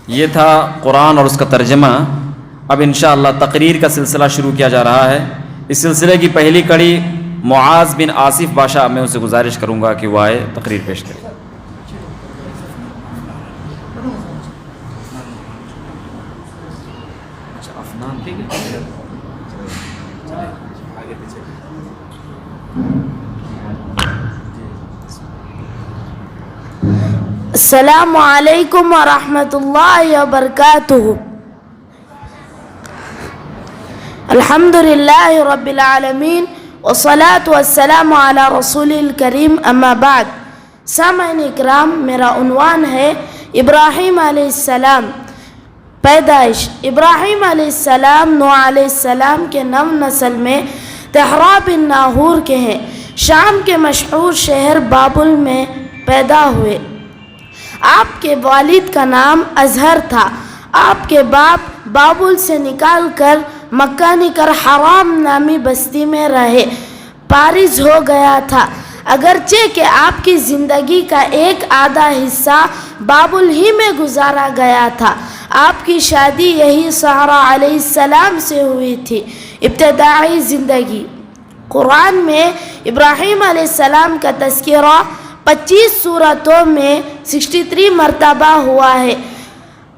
یہ تھا قرآن اور اس کا ترجمہ. اب انشاءاللہ تقریر کا سلسلہ شروع کیا جا رہا ہے. اس سلسلے کی پہلی کڑی معاذ بن آصف باشا، میں اسے گزارش کروں گا کہ وہ آئے تقریر پیش کرے. السلام علیکم ورحمۃ اللہ وبرکاتہ. الحمد للہ رب العالمین والصلاة والسلام علی رسول الکریم، اما بعد. سامعین اکرام، میرا عنوان ہے ابراہیم علیہ السلام. پیدائش: ابراہیم علیہ السلام نوح علیہ السلام کے نو نسل میں طہرا بن ناہور کے ہیں. شام کے مشہور شہر بابل میں پیدا ہوئے. آپ کے والد کا نام اظہر تھا. آپ کے باپ بابل سے نکال کر مکہ کر حرام نامی بستی میں رہے. پارز ہو گیا تھا، اگرچہ کہ آپ کی زندگی کا ایک آدھا حصہ بابل ہی میں گزارا گیا تھا. آپ کی شادی یہی سارہ علیہ السلام سے ہوئی تھی. ابتدائی زندگی: قرآن میں ابراہیم علیہ السلام کا تذکرہ 25 سورتوں میں 63 مرتبہ ہوا ہے.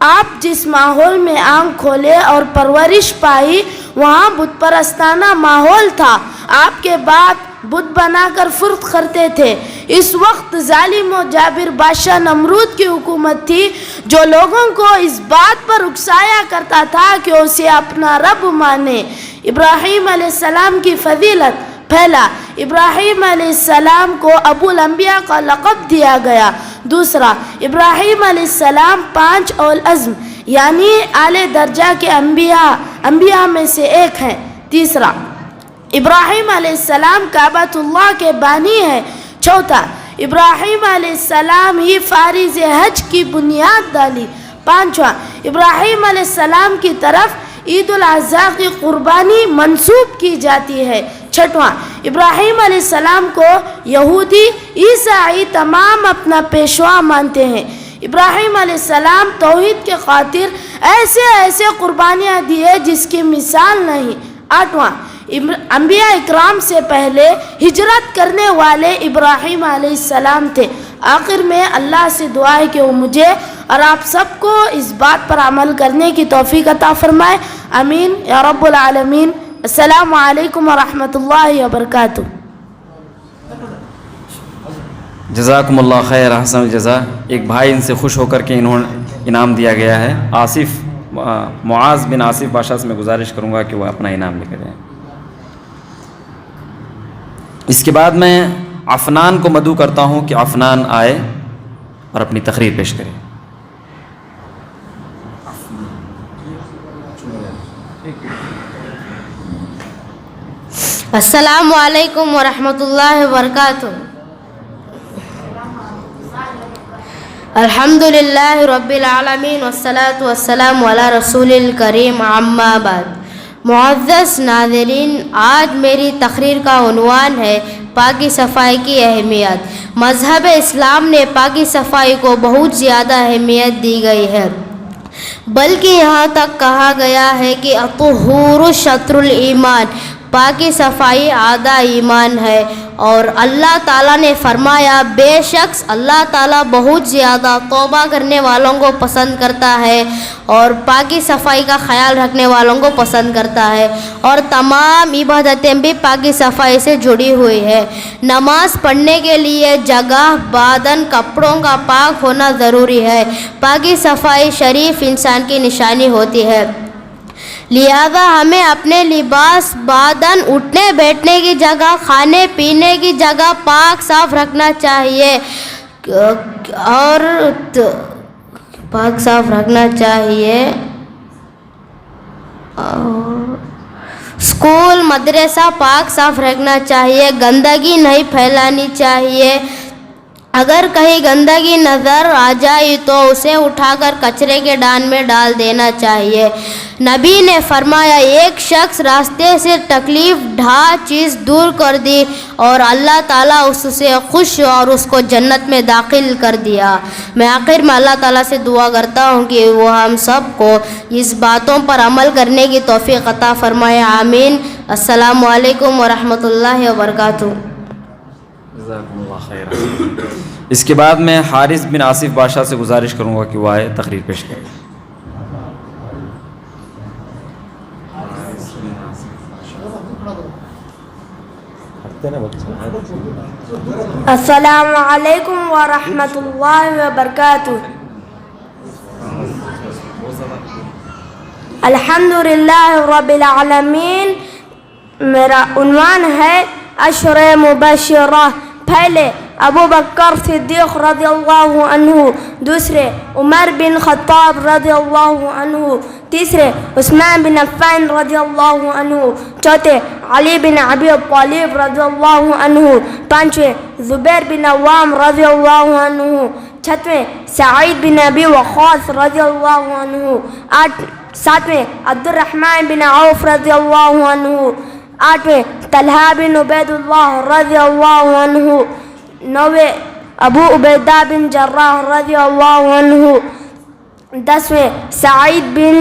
آپ جس ماحول میں آنکھ کھولے اور پرورش پائی وہاں بت پرستانہ ماحول تھا. آپ کے باپ بت بنا کر فرد کرتے تھے. اس وقت ظالم و جابر بادشاہ نمرود کی حکومت تھی، جو لوگوں کو اس بات پر اکسایا کرتا تھا کہ اسے اپنا رب مانے. ابراہیم علیہ السلام کی فضیلت: پہلا، ابراہیم علیہ السلام کو ابو الانبیاء کا لقب دیا گیا. دوسرا، ابراہیم علیہ السلام 5 اول العزم یعنی اعلی درجہ کے انبیاء میں سے ایک ہیں. تیسرا، ابراہیم علیہ السلام کعبۃ اللہ کے بانی ہیں. چوتھا، ابراہیم علیہ السلام ہی فارض حج کی بنیاد ڈالی. پانچواں، ابراہیم علیہ السلام کی طرف عید الاضحیٰ کی قربانی منسوب کی جاتی ہے. چھٹواں، ابراہیم علیہ السلام کو یہودی عیسائی تمام اپنا پیشوا مانتے ہیں. ابراہیم علیہ السلام توحید کے خاطر ایسے قربانیاں دیے جس کی مثال نہیں. آٹھواں، انبیاء اکرام سے پہلے ہجرت کرنے والے ابراہیم علیہ السلام تھے. آخر میں اللہ سے دعا ہے کہ وہ مجھے اور آپ سب کو اس بات پر عمل کرنے کی توفیق عطا فرمائے. آمین یا رب العالمین. السلام علیکم ورحمۃ اللہ وبرکاتہ. جزاکم اللہ خیر، احسن الجزا. ایک بھائی ان سے خوش ہو کر کے انہوں انعام دیا گیا ہے. معاذ بن آصف باشا سے میں گزارش کروں گا کہ وہ اپنا انعام لے کر جائیں. اس کے بعد میں عفنان کو مدعو کرتا ہوں کہ عفنان آئے اور اپنی تقریر پیش کرے. السلام علیکم ورحمۃ اللہ وبرکاتہ. الحمد للہ رب العالمین والصلاة والسلام علی رسول الکریم، اما بعد. معزز ناظرین، آج میری تقریر کا عنوان ہے پاکی صفائی کی اہمیت. مذہب اسلام نے پاکی صفائی کو بہت زیادہ اہمیت دی گئی ہے، بلکہ یہاں تک کہا گیا ہے کہ الطہور شطر الایمان، پاکی صفائی آدھا ایمان ہے. اور اللہ تعالیٰ نے فرمایا بے شک اللہ تعالیٰ بہت زیادہ توبہ کرنے والوں کو پسند کرتا ہے اور پاکی صفائی کا خیال رکھنے والوں کو پسند کرتا ہے. اور تمام عبادتیں بھی پاکی صفائی سے جڑی ہوئی ہے. نماز پڑھنے کے لیے جگہ، بدن، کپڑوں کا پاک ہونا ضروری ہے. پاکی صفائی شریف انسان کی نشانی ہوتی ہے. لہذا ہمیں اپنے لباس، بدن، اٹھنے بیٹھنے کی جگہ، کھانے پینے کی جگہ پاک صاف رکھنا چاہیے اور اسکول مدرسہ پاک صاف رکھنا چاہیے. گندگی نہیں پھیلانی چاہیے. اگر کہیں گندگی نظر آ جائے تو اسے اٹھا کر کچرے کے ڈان میں ڈال دینا چاہیے۔ نبی نے فرمایا ایک شخص راستے سے تکلیف دہ چیز دور کر دی اور اللہ تعالیٰ اس سے خوش اور اس کو جنت میں داخل کر دیا۔ میں آخر میں اللہ تعالیٰ سے دعا کرتا ہوں کہ وہ ہم سب کو اس باتوں پر عمل کرنے کی توفیق عطا فرمائے، آمین۔ السلام علیکم ورحمۃ اللہ وبرکاتہ۔ جزاکم اللہ خیر۔ اس کے بعد میں حارث بن آصف بادشاہ سے گزارش کروں گا کہ وہ آئے تقریر پیش کرے۔ السلام علیکم ورحمۃ اللہ وبرکاتہ۔ الحمدللہ رب العالمین۔ میرا عنوان ہے اشر مبشرہ۔ پہلے ابو بکر صدیق رضی اللہ عنہ، دوسرے عمر بن خطاب رضی اللہ عنہ، تیسرے عثمان بن عفان رضی اللہ عنہ، چوتھے علی بن ابی طالب رضی اللہ عنہ، پانچویں زبیر بن عوام رضی اللہ عنہ، چھٹویں سعید بن ابی وقاص رضی اللہ عنہ، ساتویں عبد الرحمن بن عوف رضی اللہ عنہ، آٹھویں طلحہ بن عبید اللہ رضی اللہ عنہ، نویں ابو عبیدہ بن جراح رضی اللہ عنہ، دسویں سعید بن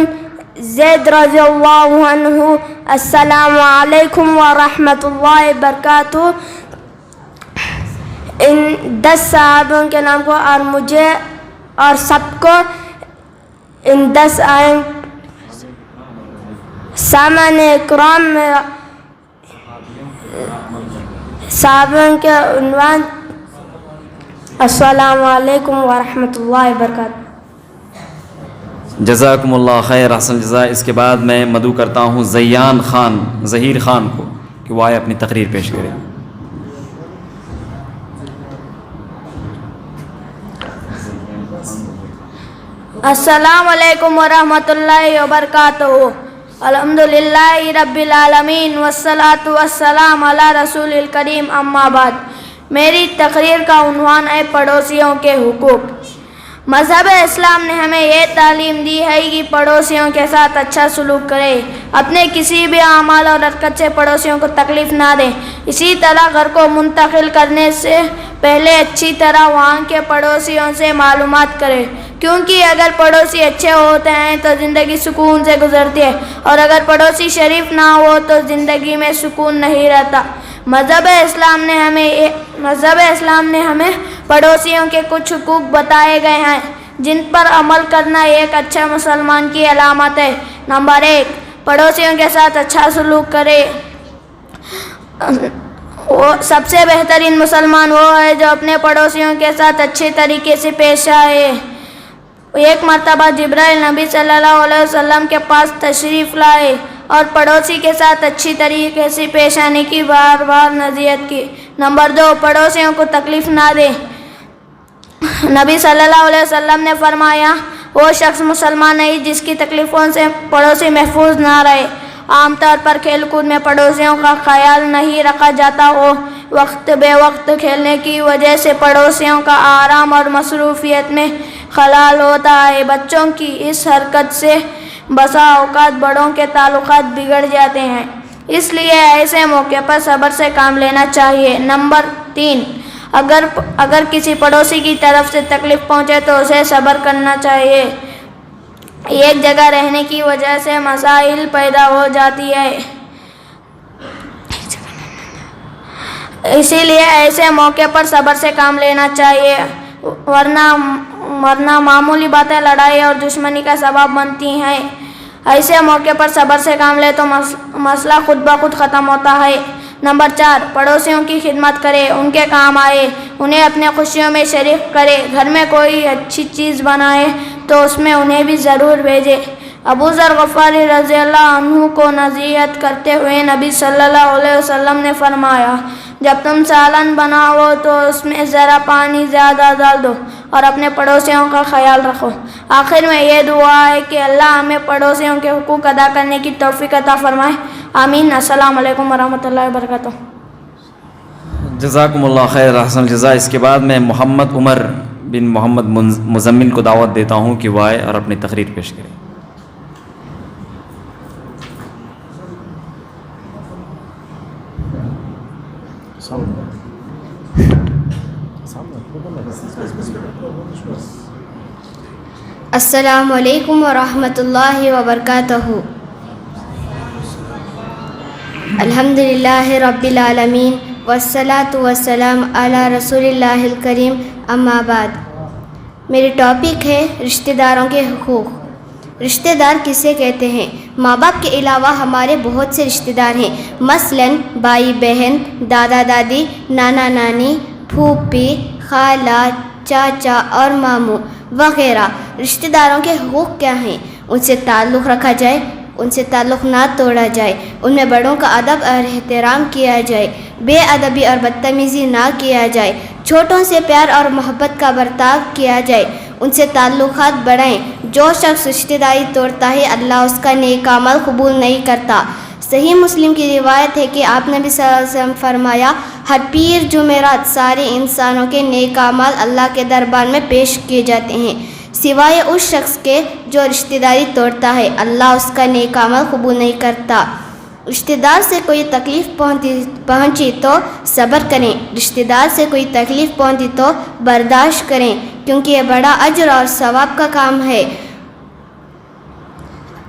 زید رضی اللہ عنہ۔ السلام علیکم ورحمۃ اللہ وبرکاتہ۔ ان 10 صحابوں کے نام کو اور مجھے اور سب کو ان 10 سامان اکرام میں صحابوں کے عنوان السلام علیکم ورحمۃ اللہ وبرکاتہ۔ جزاکم اللہ خیر، احسن جزا۔ اس کے بعد میں مدعو کرتا ہوں زیان خان ظہیر خان کو کہ وہ آئے اپنی تقریر پیش کرے۔ السلام علیکم ورحمۃ اللہ وبرکاتہ۔ الحمدللہ رب العالمین والصلاة والسلام علی رسول الکریم، اما بعد۔ میری تقریر کا عنوان ہے پڑوسیوں کے حقوق۔ مذہب اسلام نے ہمیں یہ تعلیم دی ہے کہ پڑوسیوں کے ساتھ اچھا سلوک کرے، اپنے کسی بھی اعمال اور حرکت سے پڑوسیوں کو تکلیف نہ دیں۔ اسی طرح گھر کو منتقل کرنے سے پہلے اچھی طرح وہاں کے پڑوسیوں سے معلومات کرے، کیونکہ اگر پڑوسی اچھے ہوتے ہیں تو زندگی سکون سے گزرتی ہے، اور اگر پڑوسی شریف نہ ہو تو زندگی میں سکون نہیں رہتا۔ مذہب اسلام نے ہمیں پڑوسیوں کے کچھ حقوق بتائے گئے ہیں جن پر عمل کرنا ایک اچھا مسلمان کی علامت ہے۔ نمبر 1، پڑوسیوں کے ساتھ اچھا سلوک کرے۔ سب سے بہترین مسلمان وہ ہے جو اپنے پڑوسیوں کے ساتھ اچھے طریقے سے پیش آئے۔ ایک مرتبہ جبرائیل نبی صلی اللہ علیہ وسلم کے پاس تشریف لائے اور پڑوسی کے ساتھ اچھی طریقے سے پیش آنے کی بار بار نصیحت کی۔ نمبر 2، پڑوسیوں کو تکلیف نہ دے۔ نبی صلی اللہ علیہ وسلم نے فرمایا وہ شخص مسلمان نہیں جس کی تکلیفوں سے پڑوسی محفوظ نہ رہے۔ عام طور پر کھیل کود میں پڑوسیوں کا خیال نہیں رکھا جاتا ہو، وقت بے وقت کھیلنے کی وجہ سے پڑوسیوں کا آرام اور مصروفیت میں خلل ہوتا ہے۔ بچوں کی اس حرکت سے بسا اوقات بڑوں کے تعلقات بگڑ جاتے ہیں، اس لیے ایسے موقع پر صبر سے کام لینا چاہیے۔ نمبر 3، اگر کسی پڑوسی کی طرف سے تکلیف پہنچے تو اسے صبر کرنا چاہیے۔ ایک جگہ رہنے کی وجہ سے مسائل پیدا ہو جاتی ہے، اسی لیے ایسے موقع پر صبر سے کام لینا چاہیے، ورنہ معمولی باتیں لڑائی اور دشمنی کا سبب بنتی ہیں۔ ایسے موقع پر صبر سے کام لے تو مسئلہ خود بخود ختم ہوتا ہے۔ نمبر 4، پڑوسیوں کی خدمت کرے، ان کے کام آئے، انہیں اپنے خوشیوں میں شریک کرے۔ گھر میں کوئی اچھی چیز بنائے تو اس میں انہیں بھی ضرور بھیجے۔ ابو ذر غفاری رضی اللہ عنہ کو نصیحت کرتے ہوئے نبی صلی اللہ علیہ وسلم نے فرمایا جب تم سالن بناؤ تو اس میں ذرا پانی زیادہ ڈال دو اور اپنے پڑوسیوں کا خیال رکھو۔ آخر میں یہ دعا ہے کہ اللہ ہمیں پڑوسیوں کے حقوق ادا کرنے کی توفیق عطا فرمائے، آمین۔ السلام علیکم ورحمۃ اللہ وبرکاتہ۔ جزاکم اللہ خیر احسن الجزا۔ اس کے بعد میں محمد عمر بن محمد مزمل کو دعوت دیتا ہوں کہ وہ آئے اور اپنی تقریر پیش کرے۔ السلام علیکم ورحمۃ اللہ وبرکاتہ۔ الحمد للہ رب العالمین والصلاة والسلام علی رسول اللہ الکریم، اما بعد۔ میری ٹاپک ہے رشتہ داروں کے حقوق۔ رشتہ دار کسے کہتے ہیں؟ ماں باپ کے علاوہ ہمارے بہت سے رشتہ دار ہیں، مثلاً بھائی بہن، دادا دادی، نانا نانی، پھوپھی، خالہ، چاچا اور ماموں وغیرہ۔ رشتہ داروں کے حقوق کیا ہیں؟ ان سے تعلق رکھا جائے، ان سے تعلق نہ توڑا جائے، ان میں بڑوں کا ادب اور احترام کیا جائے، بے ادبی اور بدتمیزی نہ کیا جائے، چھوٹوں سے پیار اور محبت کا برتاؤ کیا جائے، ان سے تعلقات بڑھائیں۔ جو شخص رشتہ داری توڑتا ہے اللہ اس کا نیک عمل قبول نہیں کرتا۔ صحیح مسلم کی روایت ہے کہ آپ نبی صلی اللہ علیہ وسلم فرمایا، ہر پیر جمعرات سارے انسانوں کے نیک اعمال اللہ کے دربار میں پیش کیے جاتے ہیں سوائے اس شخص کے جو رشتہ داری توڑتا ہے، اللہ اس کا نیک عمل قبول نہیں کرتا۔ رشتہ دار سے کوئی تکلیف پہنچی تو صبر کریں، رشتہ دار سے کوئی تکلیف پہنچی تو برداشت کریں، کیونکہ یہ بڑا اجر اور ثواب کا کام ہے۔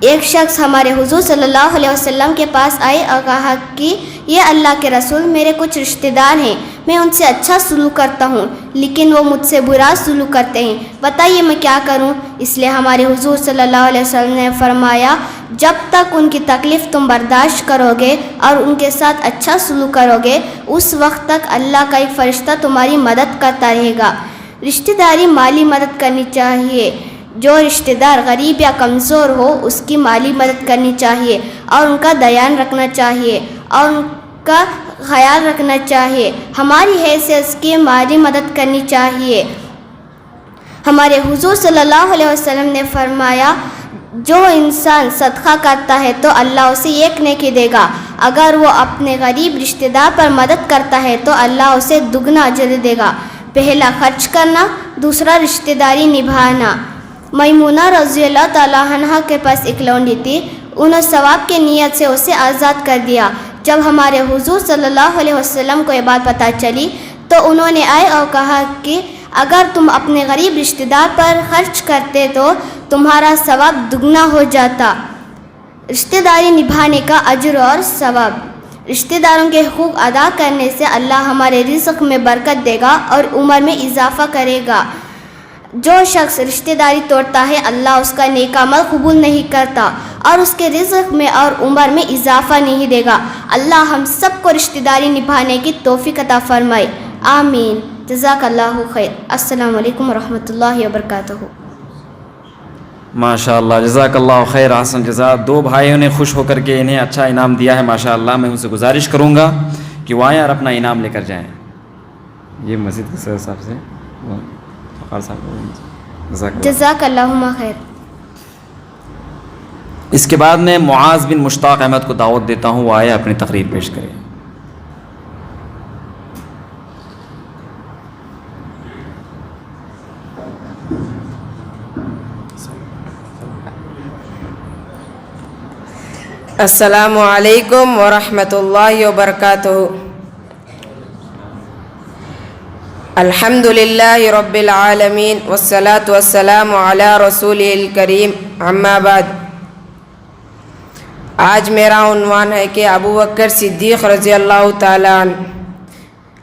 ایک شخص ہمارے حضور صلی اللہ علیہ وسلم کے پاس آئے اور کہا کہ یہ اللہ کے رسول، میرے کچھ رشتہ دار ہیں، میں ان سے اچھا سلوک کرتا ہوں لیکن وہ مجھ سے برا سلوک کرتے ہیں، بتائیے میں کیا کروں؟ اس لیے ہمارے حضور صلی اللہ علیہ وسلم نے فرمایا، جب تک ان کی تکلیف تم برداشت کرو گے اور ان کے ساتھ اچھا سلوک کرو گے، اس وقت تک اللہ کا ایک فرشتہ تمہاری مدد کرتا رہے گا۔ رشتہ داری مالی مدد کرنی چاہیے۔ جو رشتہ دار غریب یا کمزور ہو اس کی مالی مدد کرنی چاہیے اور ان کا دھیان رکھنا چاہیے اور ان کا خیال رکھنا چاہیے۔ ہماری حیثیت اس کی مالی مدد کرنی چاہیے۔ ہمارے حضور صلی اللہ علیہ وسلم نے فرمایا، جو انسان صدقہ کرتا ہے تو اللہ اسے ایک نیکی دے گا، اگر وہ اپنے غریب رشتہ دار پر مدد کرتا ہے تو اللہ اسے دگنا اجر دے گا۔ پہلا خرچ کرنا، دوسرا رشتہ داری نبھانا۔ میمونہ رضی اللہ تعالیٰ عنہ کے پاس ایک لونڈی تھی، انہوں ثواب کی نیت سے اسے آزاد کر دیا۔ جب ہمارے حضور صلی اللہ علیہ وسلم کو یہ بات پتہ چلی تو انہوں نے آئے اور کہا کہ اگر تم اپنے غریب رشتہ دار پر خرچ کرتے تو تمہارا ثواب دگنا ہو جاتا۔ رشتہ داری نبھانے کا اجر اور ثواب۔ رشتہ داروں کے حقوق ادا کرنے سے اللہ ہمارے رزق میں برکت دے گا اور عمر میں اضافہ کرے گا۔ جو شخص رشتہ داری توڑتا ہے اللہ اس کا نیک عمل قبول نہیں کرتا اور اس کے رزق میں اور عمر میں اضافہ نہیں دے گا۔ اللہ ہم سب کو رشتہ داری نبھانے کی توفیق عطا فرمائے، آمین۔ جزاک اللہ خیر۔ السلام علیکم ورحمۃ اللہ وبرکاتہ۔ ماشاء اللہ، جزاک اللہ خیر احسن الجزا۔ دو بھائیوں نے خوش ہو کر کے انہیں اچھا انعام دیا ہے ماشاء اللہ۔ میں ان سے گزارش کروں گا کہ وہ آئیں اور اپنا انعام لے کر جائیں۔ یہ مسجد کے صدر صاحب سے فقار صاحب، جزاک اللہ خیر۔ اس کے بعد میں معاذ بن مشتاق احمد کو دعوت دیتا ہوں، وہ آئے اپنی تقریر پیش کرے۔ السلام علیکم ورحمۃ اللہ وبرکاتہ۔ الحمد للہ رب العالمین والصلاة والسلام علی رسول الکریم، اما بعد۔ آج میرا عنوان ہے کہ ابو بکر صدیق رضی اللہ تعالیٰ عنہ،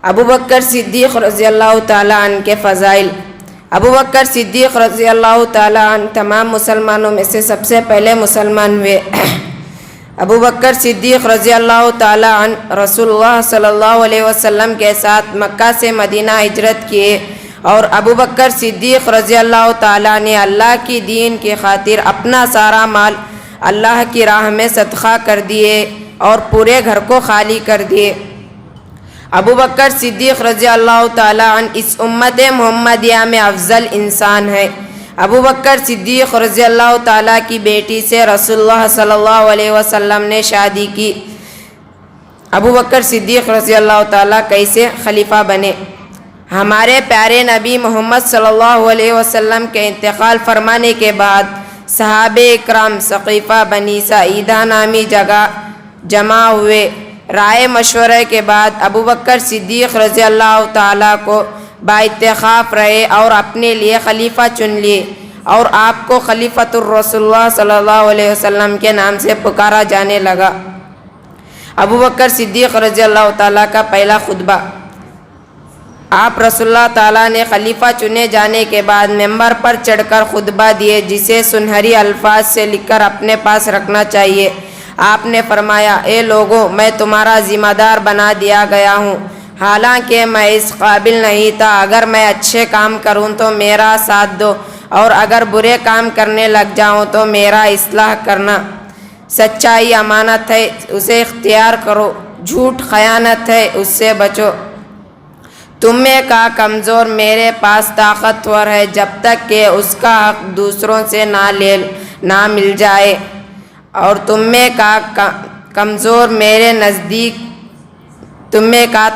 ابو بکر صدیق رضی اللہ تعالیٰ عنہ کے فضائل۔ ابو بکر صدیق رضی اللہ تعالیٰ عنہ تمام مسلمانوں میں سے سب سے پہلے مسلمان ہوئے۔ ابو بکر صدیق رضی اللہ تعالیٰ عنہ رسول اللہ صلی اللہ علیہ وسلم کے ساتھ مکہ سے مدینہ ہجرت کیے، اور ابو بکر صدیق رضی اللہ تعالیٰ نے اللہ کی دین کی خاطر اپنا سارا مال اللہ کی راہ میں صدقہ کر دیے اور پورے گھر کو خالی کر دیے۔ ابو بکر صدیق رضی اللہ تعالیٰ عنہ اس امت محمدیہ میں افضل انسان ہے۔ ابو بکر صدیق رضی اللہ تعالیٰ کی بیٹی سے رسول اللہ صلی اللہ علیہ وسلم نے شادی کی۔ ابو بکر صدیق رضی اللہ تعالیٰ کیسے خلیفہ بنے؟ ہمارے پیارے نبی محمد صلی اللہ علیہ وسلم کے انتقال فرمانے کے بعد صحابہ اکرام ثقیفہ بنی سعیدہ نامی جگہ جمع ہوئے۔ رائے مشورے کے بعد ابو بکر صدیق رضی اللہ تعالیٰ کو بااتفاق رہے اور اپنے لیے خلیفہ چن لیے، اور آپ کو خلیفۃ الرسول اللہ صلی اللہ علیہ وسلم کے نام سے پکارا جانے لگا۔ ابو بکر صدیق رضی اللہ تعالیٰ کا پہلا خطبہ۔ آپ رسول اللہ تعالیٰ نے خلیفہ چنے جانے کے بعد ممبر پر چڑھ کر خطبہ دیے، جسے سنہری الفاظ سے لکھ کر اپنے پاس رکھنا چاہیے۔ آپ نے فرمایا، اے لوگوں، میں تمہارا ذمہ دار بنا دیا گیا ہوں، حالانکہ میں اس قابل نہیں تھا۔ اگر میں اچھے کام کروں تو میرا ساتھ دو، اور اگر برے کام کرنے لگ جاؤں تو میرا اصلاح کرنا۔ سچائی امانت ہے، اسے اختیار کرو، جھوٹ خیانت ہے، اس سے بچو۔ تم میں کا کمزور میرے پاس طاقتور ہے، جب تک کہ اس کا حق دوسروں سے نہ مل جائے، اور تم میں کا کمزور میرے نزدیک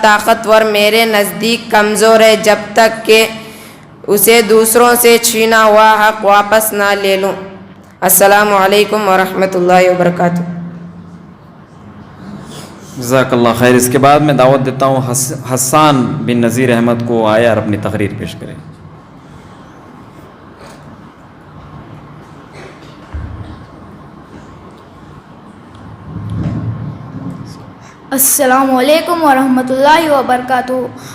طاقتور میرے نزدیک کمزور ہے، جب تک کہ اسے دوسروں سے چھینا ہوا حق واپس نہ لے لوں۔ السلام علیکم ورحمۃ اللہ وبرکاتہ۔ جزاک اللہ خیر۔ اس کے بعد میں دعوت دیتا ہوں حسان بن نذیر احمد کو آئے اور اپنی تقریر پیش کریں۔ السلام علیکم ورحمۃ اللہ وبرکاتہ۔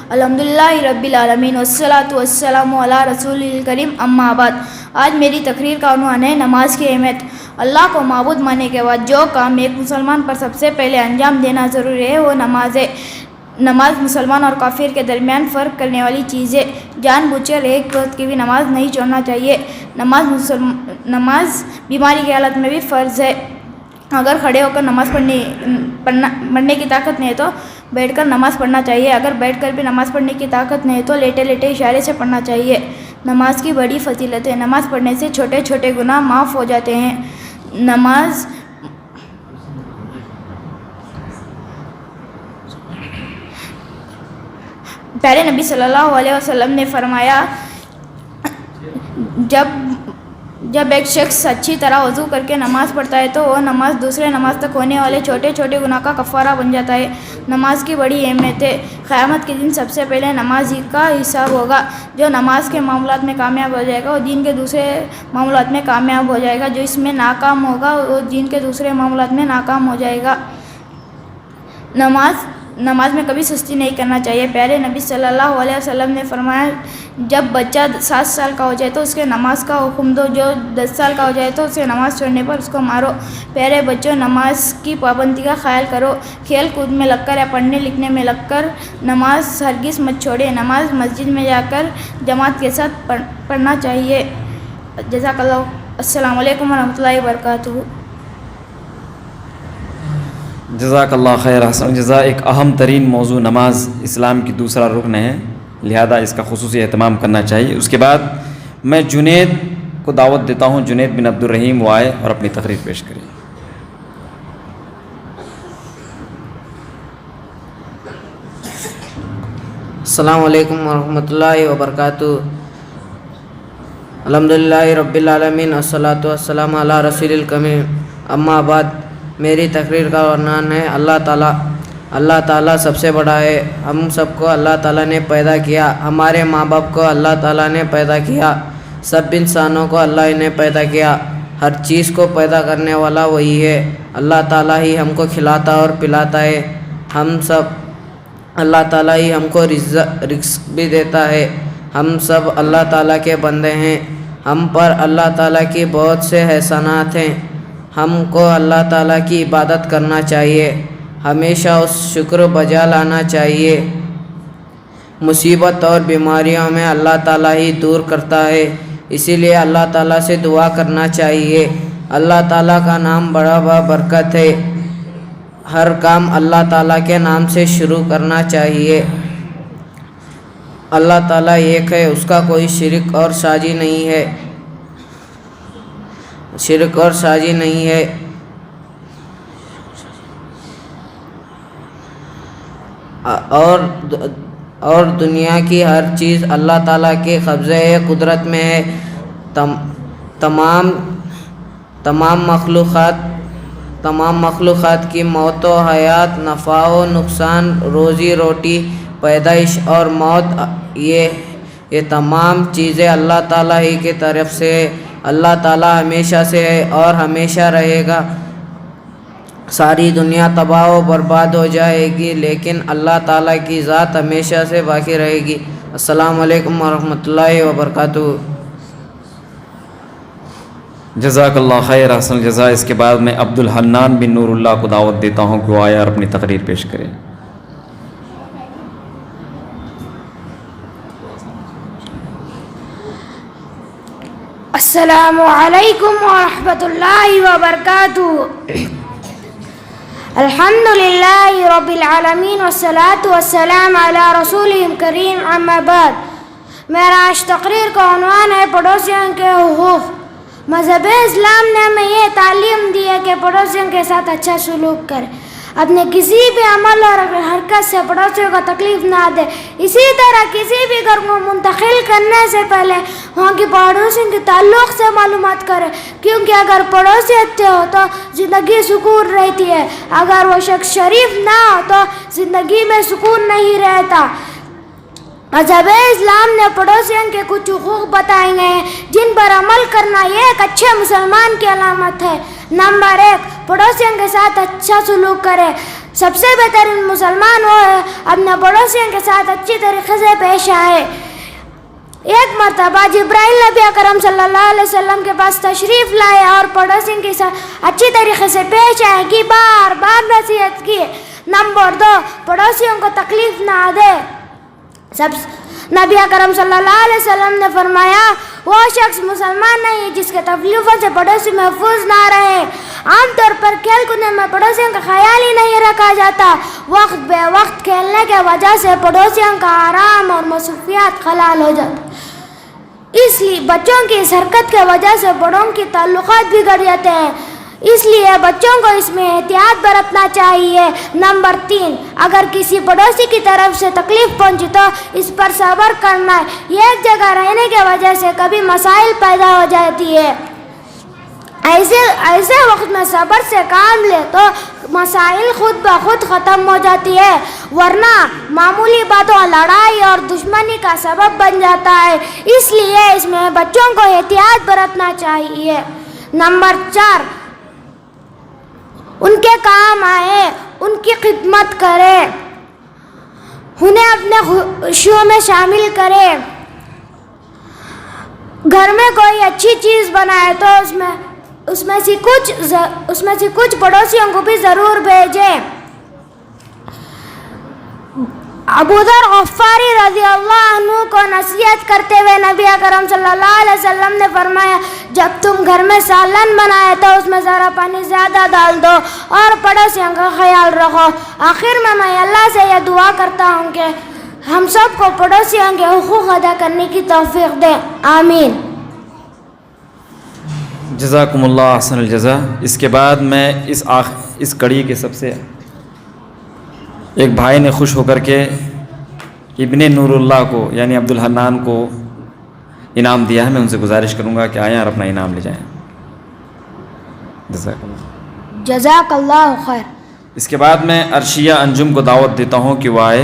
الحمدللہ رب العالمین والصلاة والسلام علی رسول الکریم، اما بعد۔ آج میری تقریر کا عنوان ہے نماز کی اہمیت۔ اللہ کو معبود ماننے کے بعد جو کام ایک مسلمان پر سب سے پہلے انجام دینا ضروری ہے وہ نماز ہے۔ نماز مسلمان اور کافر کے درمیان فرق کرنے والی چیز ہے۔ جان بوجھ کر ایک وقت کی بھی نماز نہیں چھوڑنا چاہیے۔ نماز بیماری کی حالت میں بھی فرض ہے۔ اگر کھڑے ہو کر نماز پڑھنے کی طاقت نہیں ہے تو بیٹھ کر نماز پڑھنا چاہیے۔ اگر بیٹھ کر بھی نماز پڑھنے کی طاقت نہیں ہے تو لیٹے لیٹے اشارے سے پڑھنا چاہیے۔ نماز کی بڑی فضیلت ہے۔ نماز پڑھنے سے چھوٹے چھوٹے گناہ معاف ہو جاتے ہیں۔ نماز پیارے نبی صلی اللہ علیہ وسلم نے فرمایا، جب ایک شخص اچھی طرح وضو کر کے نماز پڑھتا ہے تو وہ نماز دوسرے نماز تک ہونے والے چھوٹے چھوٹے گناہ کا کفارہ بن جاتا ہے۔ نماز کی بڑی اہمیت ہے۔ قیامت کے دن سب سے پہلے نماز ہی کا حساب ہوگا۔ جو نماز کے معاملات میں کامیاب ہو جائے گا وہ دین کے دوسرے معاملات میں کامیاب ہو جائے گا۔ جو اس میں ناکام ہوگا وہ دین کے دوسرے معاملات میں ناکام ہو جائے گا۔ نماز میں کبھی سستی نہیں کرنا چاہیے۔ پیارے نبی صلی اللہ علیہ وسلم نے فرمایا، جب بچہ 7 سال کا ہو جائے تو اس کے نماز کا حکم دو، جو 10 سال کا ہو جائے تو اسے نماز چھوڑنے پر اس کو مارو۔ پیارے بچوں، نماز کی پابندی کا خیال کرو۔ کھیل کود میں لگ کر یا پڑھنے لکھنے میں لگ کر نماز ہرگز مت چھوڑے۔ نماز مسجد میں جا کر جماعت کے ساتھ پڑھنا چاہیے۔ جزاک اللہ۔ السلام علیکم ورحمۃ اللہ وبرکاتہ۔ جزاک اللہ خیر حسن جزا۔ ایک اہم ترین موضوع نماز اسلام کی دوسرا رکن ہے، لہذا اس کا خصوصی اہتمام کرنا چاہیے۔ اس کے بعد میں جنید کو دعوت دیتا ہوں، جنید بن عبد الرحیم وہ آئے اور اپنی تقریر پیش کریں۔ السلام علیکم ورحمۃ اللہ وبرکاتہ۔ الحمدللہ رب العالمین والصلاة والسلام علی رسول الکریم، اما بعد۔ میری تقریر کا عنوان ہے اللہ تعالیٰ سب سے بڑا ہے۔ ہم سب کو اللہ تعالیٰ نے پیدا کیا۔ ہمارے ماں باپ کو اللہ تعالیٰ نے پیدا کیا۔ سب انسانوں کو اللہ نے پیدا کیا۔ ہر چیز کو پیدا کرنے والا وہی ہے۔ اللہ تعالیٰ ہی ہم کو کھلاتا اور پلاتا ہے۔ اللہ تعالیٰ ہی ہم کو رزق بھی دیتا ہے۔ ہم سب اللہ تعالیٰ کے بندے ہیں۔ ہم پر اللہ تعالیٰ کی بہت سے احسانات ہیں۔ ہم کو اللہ تعالیٰ کی عبادت کرنا چاہیے، ہمیشہ اس شکر بجا لانا چاہیے۔ مصیبت اور بیماریوں میں اللہ تعالیٰ ہی دور کرتا ہے، اسی لیے اللہ تعالیٰ سے دعا کرنا چاہیے۔ اللہ تعالیٰ کا نام بڑا برکت ہے۔ ہر کام اللہ تعالیٰ کے نام سے شروع کرنا چاہیے۔ اللہ تعالیٰ ایک ہے، اس کا کوئی شریک اور ساجی نہیں ہے۔ اور دنیا کی ہر چیز اللہ تعالیٰ کے قبضے قدرت میں ہے. تمام مخلوقات کی موت و حیات، نفع و نقصان، روزی روٹی، پیدائش اور موت، یہ تمام چیزیں اللہ تعالیٰ ہی کی طرف سے ہے. اللہ تعالیٰ ہمیشہ سے ہے اور ہمیشہ رہے گا. ساری دنیا تباہ و برباد ہو جائے گی لیکن اللہ تعالیٰ کی ذات ہمیشہ سے باقی رہے گی. السلام علیکم ورحمۃ اللہ وبرکاتہ. جزاک اللہ خیر، احسن الجزا. اس کے بعد میں عبد الحنان بن نور اللہ کو دعوت دیتا ہوں کہ وہ آئے اور اپنی تقریر پیش کرے. السلام علیکم ورحمۃ اللہ وبرکاتہ. الحمد للہ رب العالمین والصلاة والسلام علی رسول کریم اما بعد. میرا آج تقریر کا عنوان ہے پڑوسیوں کے حقوق. مذہب اسلام نے ہمیں یہ تعلیم دی ہے کہ پڑوسیوں کے ساتھ اچھا سلوک کرے، اپنے کسی بھی عمل اور حرکت سے پڑوسیوں کو تکلیف نہ دے. اسی طرح کسی بھی گھر کو منتقل کرنے سے پہلے وہاں کی پڑوسیوں کے تعلق سے معلومات کرے، کیونکہ اگر پڑوسی اچھے ہو تو زندگی سکون رہتی ہے، اگر وہ شخص شریف نہ ہو تو زندگی میں سکون نہیں رہتا. مذہب اسلام نے پڑوسیوں کے کچھ حقوق بتائے گئے ہیں جن پر عمل کرنا یہ ایک اچھے مسلمان کی علامت ہے. نمبر 1، پڑوسیوں کے ساتھ اچھا سلوک کرے. سب سے بہترین مسلمان وہ ہے اپنے پڑوسیوں کے ساتھ اچھی طریقے سے پیش آئے. ایک مرتبہ جبرائیل نبی اکرم صلی اللہ علیہ وسلم کے پاس تشریف لائے اور پڑوسیوں کے ساتھ اچھی طریقے سے پیش آئے کی بار بار نصیحت کی. نمبر 2، پڑوسیوں کو تکلیف نہ دے. نبی اکرم صلی اللہ علیہ وسلم نے فرمایا وہ شخص مسلمان نہیں جس کے تکلیفوں سے پڑوسی محفوظ نہ رہے. عام طور پر کھیل کودنے میں پڑوسیوں کا خیال ہی نہیں رکھا جاتا. وقت بے وقت کھیلنے کی وجہ سے پڑوسیوں کا آرام اور مصروفیات خلل ہو جاتا. اس لیے بچوں کی اس حرکت کی وجہ سے بڑوں کی تعلقات بگڑ جاتے ہیں، اس لیے بچوں کو اس میں احتیاط برتنا چاہیے. نمبر 3، اگر کسی پڑوسی کی طرف سے تکلیف پہنچی تو اس پر صبر کرنا ہے. ایک جگہ رہنے کی وجہ سے کبھی مسائل پیدا ہو جاتی ہے. ایسے وقت میں صبر سے کام لے تو مسائل خود بخود ختم ہو جاتی ہے، ورنہ معمولی باتوں لڑائی اور دشمنی کا سبب بن جاتا ہے. اس لیے اس میں بچوں کو احتیاط برتنا چاہیے. نمبر 4، ان کے کام آئے، ان کی خدمت کرے، انہیں اپنے خوشیوں میں شامل کرے. گھر میں کوئی اچھی چیز بنائے تو اس میں سے کچھ پڑوسیوں کو بھی ضرور بھیجیں. ابو ذر غفاری رضی اللہ عنہ کو نصیحت کرتے ہوئے نبی اکرم صلی اللہ علیہ وسلم نے فرمایا جب تم گھر میں سالن بنائے تو اس میں ذرا پانی زیادہ ڈال دو اور پڑوسیوں کا خیال رکھو. آخر میں اللہ سے یہ دعا کرتا ہوں کہ ہم سب کو پڑوسیوں کے حقوق ادا کرنے کی توفیق دے. آمین. جزاکم اللہ احسن الجزا. اس کے بعد میں اس کڑی کے سب سے ایک بھائی نے خوش ہو کر کے ابن نور اللہ کو یعنی عبد الحنان کو انعام دیا ہے. میں ان سے گزارش کروں گا کہ آئیں اور اپنا انعام لے جائیں. جزاک اللہ خیر. اس کے بعد میں عرشیہ انجم کو دعوت دیتا ہوں کہ وہ آئے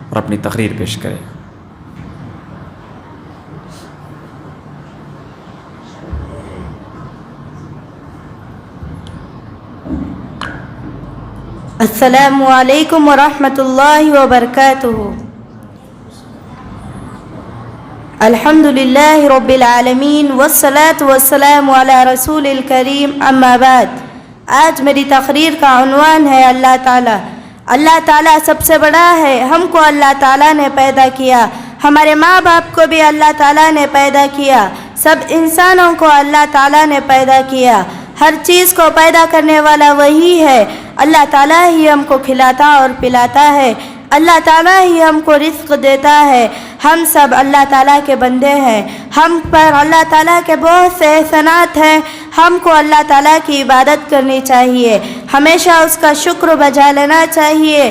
اور اپنی تقریر پیش کرے. السلام علیکم ورحمۃ اللہ وبرکاتہ. الحمد للہ رب العالمین والصلاة والسلام علی رسول الکریم اما بعد. آج میری تقریر کا عنوان ہے اللہ تعالیٰ. اللہ تعالیٰ سب سے بڑا ہے. ہم کو اللہ تعالیٰ نے پیدا کیا، ہمارے ماں باپ کو بھی اللہ تعالیٰ نے پیدا کیا، سب انسانوں کو اللہ تعالیٰ نے پیدا کیا. ہر چیز کو پیدا کرنے والا وہی ہے. اللہ تعالیٰ ہی ہم کو کھلاتا اور پلاتا ہے، اللہ تعالیٰ ہی ہم کو رزق دیتا ہے. ہم سب اللہ تعالیٰ کے بندے ہیں. ہم پر اللہ تعالیٰ کے بہت سے احسانات ہیں. ہم کو اللہ تعالیٰ کی عبادت کرنی چاہیے، ہمیشہ اس کا شکر بجا لینا چاہیے،